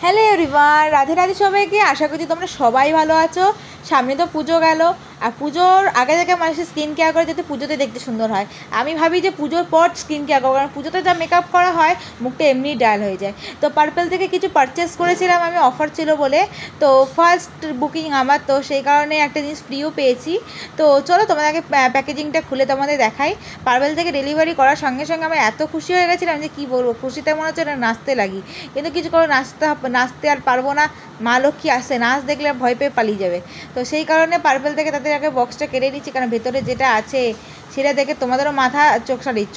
Hello everyone, Radhe Radhe সবাইকে। আশা করছি তোমরা সবাই ভালো আছো। সামনে তো পুজো গেল, আর পুজোর আগে থেকে মানুষের স্কিন কেয়ার করে যাতে পুজোতে দেখতে সুন্দর হয়। আমি ভাবি যে পুজোর পর স্কিন কেয়ার করবো, কারণ পুজোতে যা মেকআপ করা হয় মুখটা এমনি ডাল হয়ে যায়। তো পার্পেল থেকে কিছু পারচেস করেছিলাম আমি, অফার ছিল বলে। তো ফার্স্ট বুকিং আমার, তো সেই কারণে একটা জিনিস ফ্রিও পেয়েছি। তো চলো তোমাদেরকে প্যাকেজিংটা খুলে তোমাদের দেখাই। পার্পেল থেকে ডেলিভারি করার সঙ্গে সঙ্গে আমি এত খুশি হয়ে গেছিলাম যে কী বলবো, খুশিতে মনে হচ্ছে না নাচতে লাগি। কিন্তু কিছু করে নাচতে আর পারবো না, মা লক্ষ্মী আসছে, নাচ দেখলে ভয় পেয়ে পালিয়ে যাবে। তো সেই কারণে পার্পেল থেকে তাদের আগে বক্সটা কেটে নিচ্ছি, কারণ ভেতরে যেটা আছে সেটা দেখে তোমাদেরও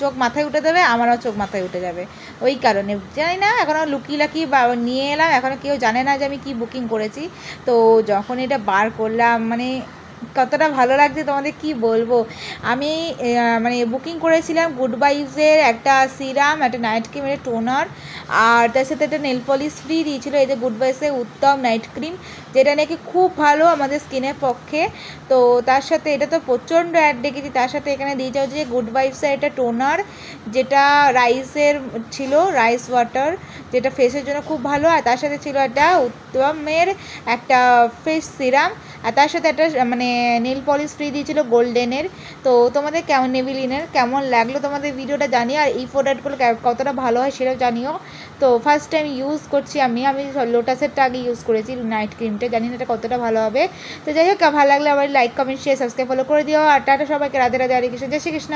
চোখ মাথায় উঠে দেবে, আমারও চোখ মাথায় উঠে যাবে। ওই কারণে জানি না, এখনও লুকিয়ে বা নিয়ে এলাম, এখনও কেউ জানে না যে আমি কি বুকিং করেছি। তো যখন এটা বার করলাম, মানে কতটা ভালো লাগছে তোমাদের কি বলবো। আমি মানে বুকিং করেছিলাম গুড ভাইবসের একটা সিরাম, একটা নাইট ক্রিম, একটা টোনার, আর তার সাথে একটা নেল পলিশ ফ্রি দিয়েছিলো। এই যে গুড ভাইবসের উত্তম নাইট ক্রিম, যেটা নাকি খুব ভালো আমাদের স্কিনের পক্ষে। তো তার সাথে এটা তো প্রচণ্ড অ্যাড দেখেছি, তার সাথে এখানে দিয়েছে হচ্ছে গুড ভাইবসের একটা টোনার, যেটা রাইসের ছিল, রাইস ওয়াটার, যেটা ফেসের জন্য খুব ভালো। আর তার সাথে ছিল একটা উত্তমের একটা ফেস সিরাম, আর তার সাথে একটা মানে নেল পলিশ ফ্রি দিয়েছিল গোল্ডেনের। তো তোমাদের কেমন, নেভিলিনের কেমন লাগলো তোমাদের ভিডিওটা জানিও, আর এই প্রোডাক্টগুলো কতটা ভালো হয় সেটাও জানিও। তো ফার্স্ট টাইম ইউজ করছি আমি লোটাসেরটা আগে ইউজ করেছি, নাইট ক্রিমটা, জানি না এটা কতটা ভালো হবে। তো যাই হোক, ভালো লাগলে আবার like comment share subscribe follow করে দিও। আর টাটা সবাইকে, রাধে রাধে, হরে কৃষ্ণ, জয় শ্রী কৃষ্ণ।